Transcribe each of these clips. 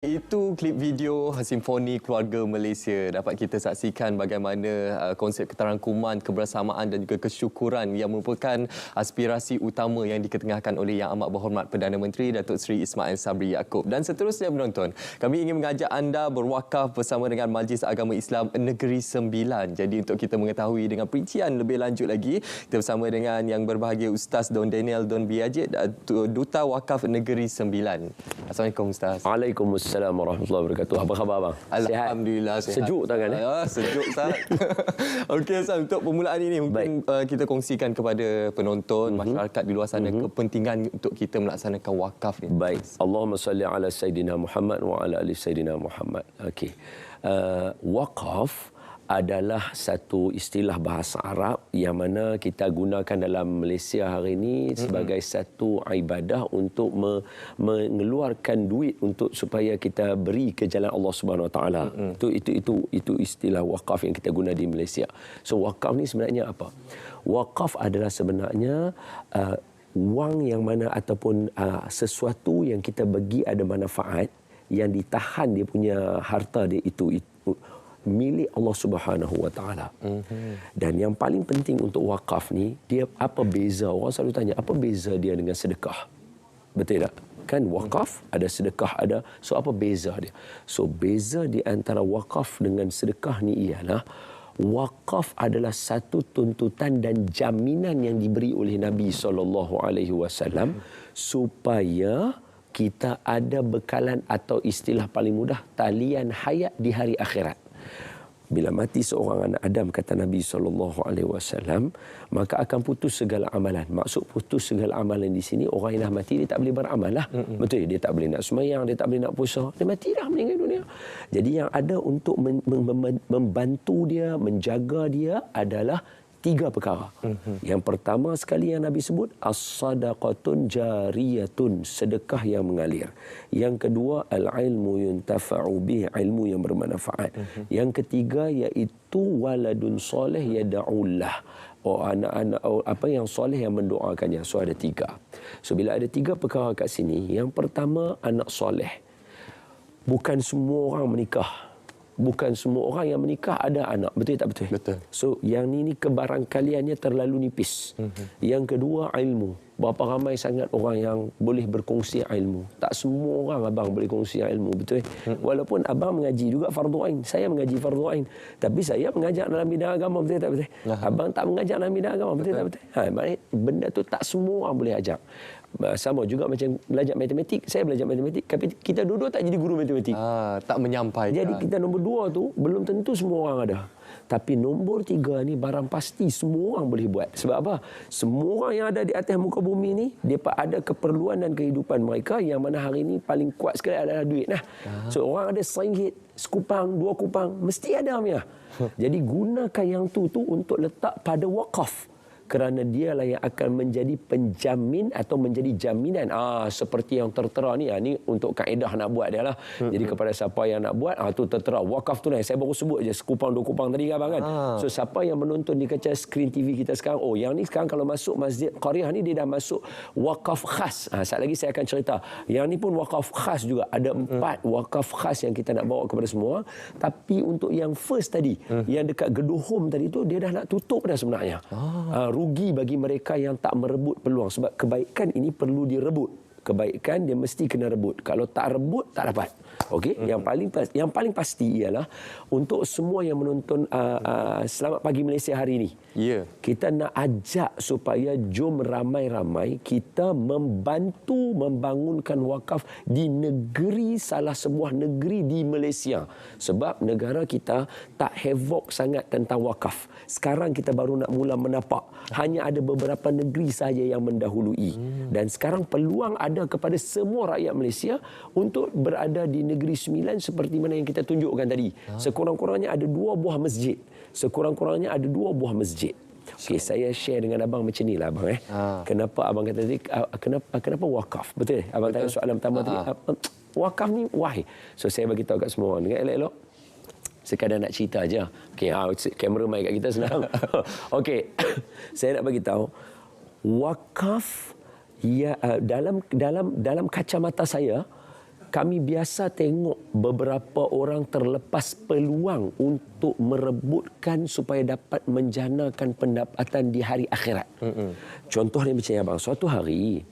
Itu klip video Simfoni Keluarga Malaysia. Dapat kita saksikan bagaimana konsep keterangkuman, kebersamaan dan juga kesyukuran yang merupakan aspirasi utama yang diketengahkan oleh Yang Amat Berhormat Perdana Menteri Datuk Seri Ismail Sabri Yaakob. Dan seterusnya penonton, kami ingin mengajak anda berwakaf bersama dengan Majlis Agama Islam Negeri Sembilan. Jadi untuk kita mengetahui dengan perincian lebih lanjut lagi, kita bersama dengan yang berbahagia Ustaz Don Daniel Don Biajid, Duta Wakaf Negeri Sembilan. Assalamualaikum Ustaz. Waalaikumsalam. Assalamualaikum warahmatullahi wabarakatuh. Apa khabar abang? Alhamdulillah sihat. Sejuk tangan sejuk Ustaz. Okey Ustaz, untuk permulaan ini mungkin kita kongsikan kepada penonton, masyarakat di luar sana kepentingan untuk kita melaksanakan wakaf ini. Baik. Allahumma salli ala Sayyidina Muhammad wa ala ali Sayyidina Muhammad. Okey. Wakaf adalah satu istilah bahasa Arab yang mana kita gunakan dalam Malaysia hari ini sebagai satu ibadah untuk mengeluarkan duit untuk supaya kita beri ke jalan Allah Subhanahu Wa Taala. Itu istilah wakaf yang kita guna di Malaysia. So wakaf ni sebenarnya apa? Wakaf adalah sebenarnya wang yang mana ataupun sesuatu yang kita bagi ada manfaat yang ditahan dia punya harta dia itu milik Allah Subhanahu Wa Taala. Dan yang paling penting untuk wakaf ni, dia apa beza? Orang selalu tanya, apa beza dia dengan sedekah? Betul tak? Kan wakaf ada, sedekah ada. So apa beza dia? So beza di antara wakaf dengan sedekah ni ialah wakaf adalah satu tuntutan dan jaminan yang diberi oleh Nabi SAW supaya kita ada bekalan atau istilah paling mudah, talian hayat di hari akhirat. Bila mati seorang anak Adam, kata Nabi SAW, maka akan putus segala amalan. Maksud putus segala amalan di sini, orang yang dah mati, dia tak boleh beramal lah. Betul, dia tak boleh nak sembahyang, dia tak boleh nak puasa. Dia mati dah, meninggal dunia. Jadi yang ada untuk membantu dia, menjaga dia adalah tiga perkara. Yang pertama sekali yang Nabi sebut, as-sadaqatun jariyatun, sedekah yang mengalir. Yang kedua, al-ilmu yuntafa'u bih, ilmu yang bermanfaat. Yang ketiga iaitu waladun soleh yada'ullah, anak-anak apa yang soleh yang mendoakannya. So ada tiga. So bila ada tiga perkara kat sini, yang pertama anak soleh. Bukan semua orang menikah. Bukan semua orang yang menikah ada anak. Betul tak betul? Betul. So, yang ni kebarangkaliannya terlalu nipis. Yang kedua, ilmu. Berapa ramai sangat orang yang boleh berkongsi ilmu. Tak semua orang abang boleh kongsi ilmu. Betul? Walaupun abang mengaji juga fardu ain. Saya mengaji fardu ain. Tapi saya mengajar dalam bidang agama. Betul tak betul? Abang tak mengajar dalam bidang agama. Betul tak betul? Maknanya benda tu tak semua orang boleh ajar. Sama juga macam belajar matematik. Saya belajar matematik, tapi kita dua-dua tak jadi guru matematik. Tak menyampaikan. Jadi kita nombor dua tu belum tentu semua orang ada. Tapi nombor tiga ni barang pasti semua orang boleh buat. Sebab apa? Semua orang yang ada di atas muka bumi ni, dia ada keperluan dan kehidupan mereka yang mana hari ni paling kuat sekali adalah duit. So orang ada RM1, sekupang, 2 kupang, mesti ada punya. Jadi gunakan yang tu untuk letak pada wakaf. Kerana dialah yang akan menjadi penjamin atau menjadi jaminan. Seperti yang tertera ni, ni untuk kaedah nak buat dia lah. Jadi kepada siapa yang nak buat, tu tertera. Wakaf tu lah, saya baru sebut je sekupang 2 kupang tadi kan abang kan. So siapa yang menonton di kaca skrin TV kita sekarang, yang ni sekarang kalau masuk Masjid Qaryah ni, dia dah masuk wakaf khas. Saat lagi saya akan cerita. Yang ni pun wakaf khas juga. Ada 4 wakaf khas yang kita nak bawa kepada semua. Tapi untuk yang first tadi, yang dekat Geduh Home tadi tu, dia dah nak tutup dah sebenarnya. Rugi bagi mereka yang tak merebut peluang. Sebab kebaikan ini perlu direbut. Kebaikan dia mesti kena rebut. Kalau tak rebut, tak dapat. Okey? Yang paling pasti ialah untuk semua yang menonton Selamat Pagi Malaysia hari ini. Kita nak ajak supaya jom ramai-ramai kita membantu membangunkan wakaf di negeri, salah sebuah negeri di Malaysia. Sebab negara kita tak havoc sangat tentang wakaf. Sekarang kita baru nak mula menapak. Hanya ada beberapa negeri sahaja yang mendahului. Dan sekarang peluang ada kepada semua rakyat Malaysia untuk berada di Negeri Sembilan seperti mana yang kita tunjukkan tadi. Sekurang-kurangnya ada 2 buah masjid. Sekurang-kurangnya ada 2 buah masjid. Okey, saya share dengan abang macam ni lah abang. Kenapa abang kata tadi, kenapa wakaf? Betul? Abang tanya soalan pertama tadi. Wakaf ni why? So saya bagi tahu kat semua orang dengan elok-elok. Sekadar nak cerita aja. Okey, kamera mic kat kita senang. Okey. Saya nak bagi tahu wakaf dalam kacamata saya kami biasa tengok beberapa orang terlepas peluang untuk merebutkan supaya dapat menjanakan pendapatan di hari akhirat. Contoh ni macam ni abang, suatu hari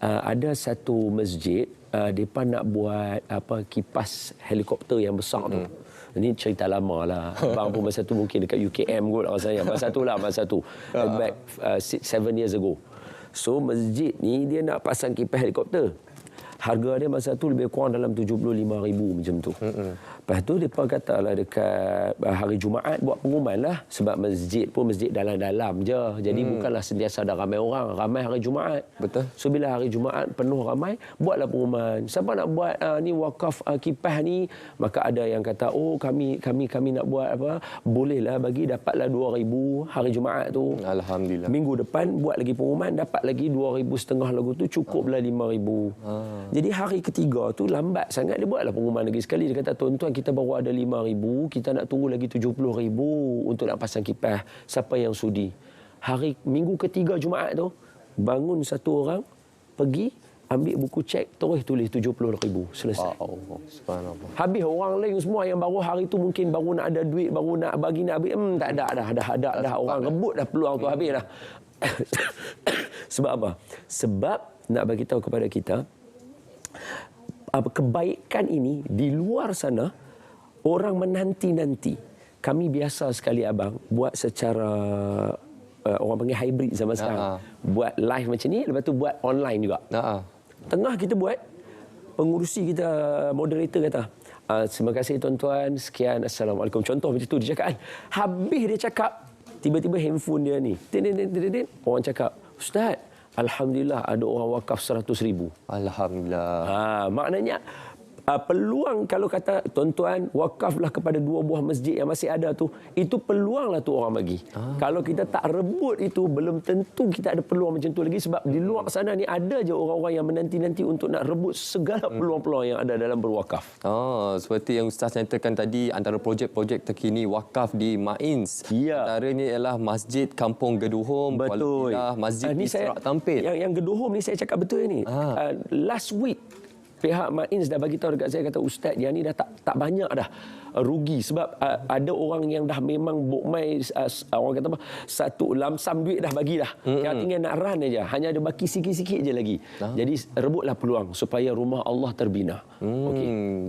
ada satu masjid mereka nak buat kipas helikopter yang besar tu. Ini cerita lama lah. Abang pun masa tu mungkin dekat UKM kot rasanya. Masa tu. Back 6-7 years ago. So masjid ni dia nak pasang kipas helikopter. Harga dia masa tu lebih kurang dalam 75,000 macam tu. Lepas tu mereka katalah dekat hari Jumaat buat pengumuman lah. Sebab masjid pun masjid dalam-dalam je. Jadi bukanlah sentiasa ada ramai orang. Ramai hari Jumaat. Betul. So bila hari Jumaat penuh ramai, buatlah pengumuman. Siapa nak buat ni wakaf kipas ni? Maka ada yang kata, oh kami nak buat apa? Bolehlah bagi, dapatlah 2,000 hari Jumaat tu. Alhamdulillah. Minggu depan buat lagi pengumuman, dapat lagi 2,500 lagu tu, cukuplah 5,000. Jadi hari ketiga tu lambat sangat dia buatlah pengumuman lagi sekali. Dia kata, tuan-tuan kita baru ada 5,000, kita nak tunggu lagi 70,000 untuk nak pasang kipas. Siapa yang sudi? Hari minggu ketiga Jumaat tu, bangun satu orang, pergi, ambil buku cek, terus tulis 70,000. Selesai. Wow, subhanallah. Habis orang lain semua yang baru hari tu mungkin baru nak ada duit, baru nak bagi, nak ambil, tak ada dah. Orang rebut dah peluang tu habis dah. Sebab apa? Sebab nak bagi tahu kepada kita, kebaikan ini di luar sana orang menanti-nanti. Kami biasa sekali abang buat secara orang panggil hybrid zaman sekarang. Buat live macam ni, lepas tu buat online juga. Tengah kita buat, pengurusi kita, moderator kata, terima kasih tuan-tuan, sekian, Assalamualaikum. Contoh macam tu dia cakap. Habis dia cakap, tiba-tiba handphone dia ni, orang cakap, Ustaz, alhamdulillah ada orang wakaf 100,000. Alhamdulillah. Maknanya peluang kalau kata tuan-tuan wakaflah kepada 2 buah masjid yang masih ada tu, itu peluanglah tu orang bagi. Kalau kita tak rebut itu, belum tentu kita ada peluang macam tu lagi. Sebab di luar sana ni ada je orang-orang yang menanti-nanti untuk nak rebut segala peluang-peluang yang ada dalam berwakaf. Seperti yang Ustaz nyatakan tadi, antara projek-projek terkini wakaf di Mains. Ya. Antaranya ialah Masjid Kampung Geduhum, Betul. Masjid Isra' Tampit. Yang Geduhum ni saya cakap betul ni. Last week pihak Mains dah bagi tahu dekat saya, kata Ustaz yang ni dah tak banyak dah rugi. Sebab ada orang yang dah memang bukmai orang kata apa, satu lamsam duit dah bagi dah. Yang tinggal nak run aja, hanya ada baki sikit-sikit je lagi. Jadi rebutlah peluang supaya rumah Allah terbina.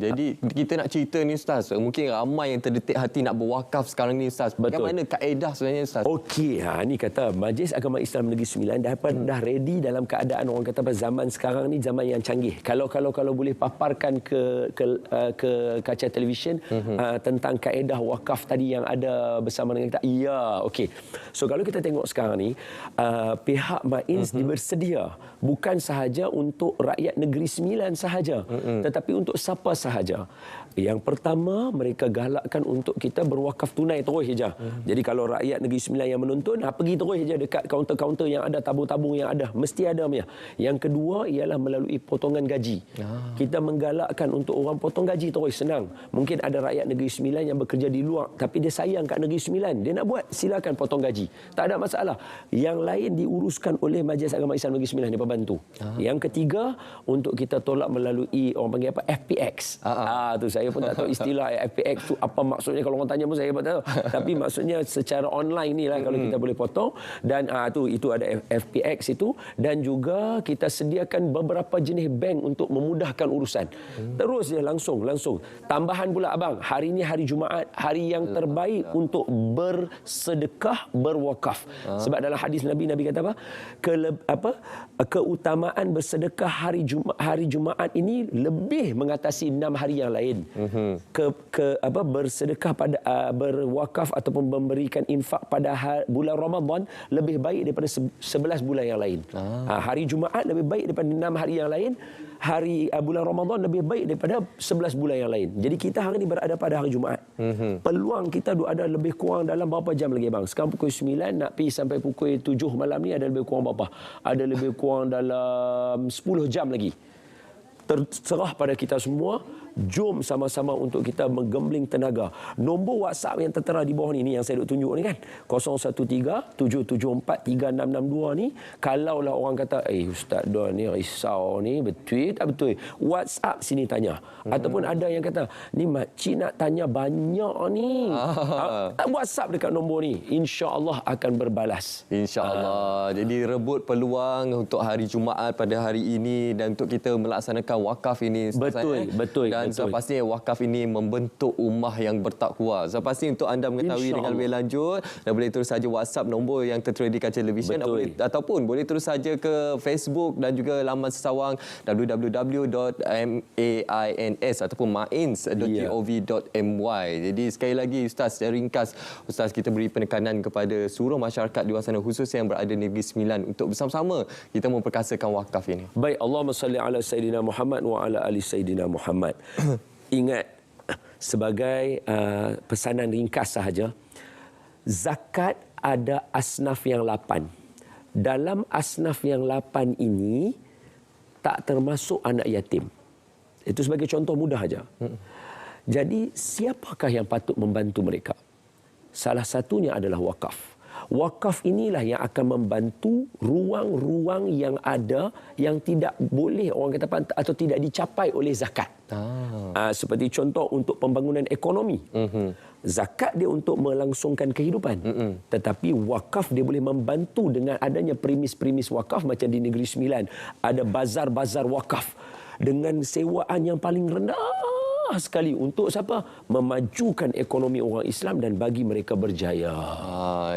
Jadi kita nak cerita ni Ustaz, mungkin ramai yang terdetik hati nak berwakaf sekarang ni Ustaz. Bagaimana kaedah sebenarnya Ustaz? Okey, ni kata Majlis Agama Islam Negeri Sembilan dah ready dalam keadaan orang kata apa, zaman sekarang ni zaman yang canggih. Kalau boleh paparkan ke kaca televisyen tentang kaedah wakaf tadi yang ada bersama dengan kita. Ya, okey. So kalau kita tengok sekarang ni, pihak Mains bersedia bukan sahaja untuk rakyat Negeri Sembilan sahaja, tetapi untuk siapa sahaja. Yang pertama, mereka galakkan untuk kita berwakaf tunai terus saja. Jadi kalau rakyat Negeri Sembilan yang menonton, pergi terus saja dekat kaunter-kaunter yang ada, tabung-tabung yang ada, mesti ada punya. Yang kedua ialah melalui potongan gaji. Kita menggalakkan untuk orang potong gaji terus, senang. Mungkin ada rakyat Negeri Sembilan yang bekerja di luar, tapi dia sayang kat Negeri Sembilan, dia nak buat, silakan potong gaji. Tak ada masalah. Yang lain diuruskan oleh Majlis Agama Islam Negeri Sembilan, dia bantu. Yang ketiga, untuk kita tolak melalui orang panggil apa, FPX. Tu saya pun tak tahu istilah FPX tu apa maksudnya, kalau orang tanya pun saya tak tahu. Tapi maksudnya secara online ni lah, kalau kita boleh potong. Dan itu ada FPX itu, dan juga kita sediakan beberapa jenis bank untuk memudahkan urusan. Terus dia langsung. Tambahan pula abang, hari ini hari Jumaat, hari yang terbaik untuk bersedekah, berwakaf. Sebab dalam hadis Nabi kata apa? Keutamaan bersedekah hari Jumaat ini lebih mengatasi 6 hari yang lain. Bersedekah pada berwakaf ataupun memberikan infak pada bulan Ramadan lebih baik daripada 11 bulan yang lain. Hari Jumaat lebih baik daripada 6 hari yang lain. Hari bulan Ramadan lebih baik daripada 11 bulan yang lain. Jadi kita hari ini berada pada hari Jumaat. Peluang kita ada lebih kurang dalam berapa jam lagi bang? Sekarang pukul 9 nak pergi sampai pukul 7 malam ni, ada lebih kurang berapa? Ada lebih kurang dalam 10 jam lagi. terserah pada kita semua. Jom sama-sama untuk kita menggembling tenaga. Nombor WhatsApp yang tertera di bawah ni yang saya duk tunjuk ni kan, 013-774-3662 ni, kalaulah orang kata, Ustaz Don ni risau ni, betul tak betul? WhatsApp sini tanya. Ataupun ada yang kata, ni makcik nak tanya banyak ni. WhatsApp dekat nombor ni, insya-Allah akan berbalas. InsyaAllah. Jadi rebut peluang untuk hari Jumaat pada hari ini dan untuk kita melaksanakan wakaf ini. Betul, betul. Dan pastinya wakaf ini membentuk ummah yang bertakwa. Pasti untuk anda mengetahui dengan lebih lanjut, dan boleh terus saja WhatsApp nombor yang tertera di kaca televisyen, ataupun boleh terus saja ke Facebook dan juga laman sesawang www.mains ataupun mains.gov.my. Jadi sekali lagi Ustaz, secara ringkas Ustaz, kita beri penekanan kepada seluruh masyarakat di luar sana, khususnya yang berada di Negeri Sembilan, untuk bersama-sama kita memperkasakan wakaf ini. Baik, Allahumma salli ala Sayyidina Muhammad wa ala ali Sayyidina Muhammad. Ingat, sebagai pesanan ringkas sahaja, zakat ada asnaf yang 8. Dalam asnaf yang 8 ini tak termasuk anak yatim. Itu sebagai contoh mudah saja. Jadi siapakah yang patut membantu mereka? Salah satunya adalah wakaf. Wakaf inilah yang akan membantu ruang-ruang yang ada yang tidak boleh orang kata atau tidak dicapai oleh zakat. Seperti contoh untuk pembangunan ekonomi. Zakat dia untuk melangsungkan kehidupan. Tetapi wakaf dia boleh membantu dengan adanya premis-premis wakaf macam di Negeri Sembilan. Ada bazar-bazar wakaf dengan sewaan yang paling rendah sekali untuk siapa? Memajukan ekonomi orang Islam dan bagi mereka berjaya.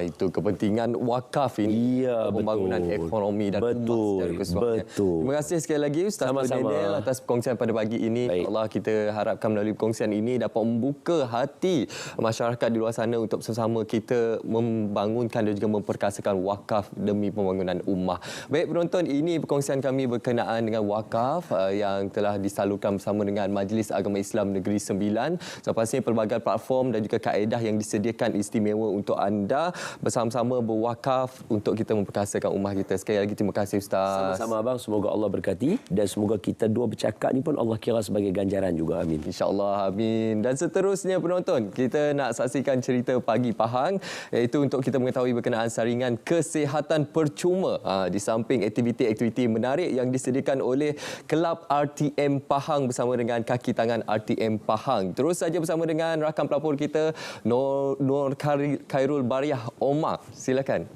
Itu kepentingan wakaf ini. Pembangunan ekonomi dan ummah secara keseluruhannya. Terima kasih sekali lagi Ustaz Daniel atas perkongsian pada pagi ini. InsyaAllah kita harapkan melalui perkongsian ini dapat membuka hati masyarakat di luar sana untuk bersama kita membangunkan dan juga memperkasakan wakaf demi pembangunan ummah. Baik penonton, ini perkongsian kami berkenaan dengan wakaf yang telah disalurkan bersama dengan Majlis Agama Islam Negeri Sembilan. Pastinya pelbagai platform dan juga kaedah yang disediakan istimewa untuk anda bersama-sama berwakaf untuk kita memperkasakan ummah kita. Sekali lagi terima kasih Ustaz. Sama-sama abang, semoga Allah berkati dan semoga kita dua bercakap ni pun Allah kira sebagai ganjaran juga. Amin. InsyaAllah, amin. Dan seterusnya penonton, kita nak saksikan cerita Pagi Pahang, iaitu untuk kita mengetahui berkenaan saringan kesihatan percuma di samping aktiviti-aktiviti menarik yang disediakan oleh Kelab RTM Pahang bersama dengan Kaki Tangan RTM Pahang. Terus saja bersama dengan rakan pelapor kita Nur Khairul Bariah Omar. Silakan.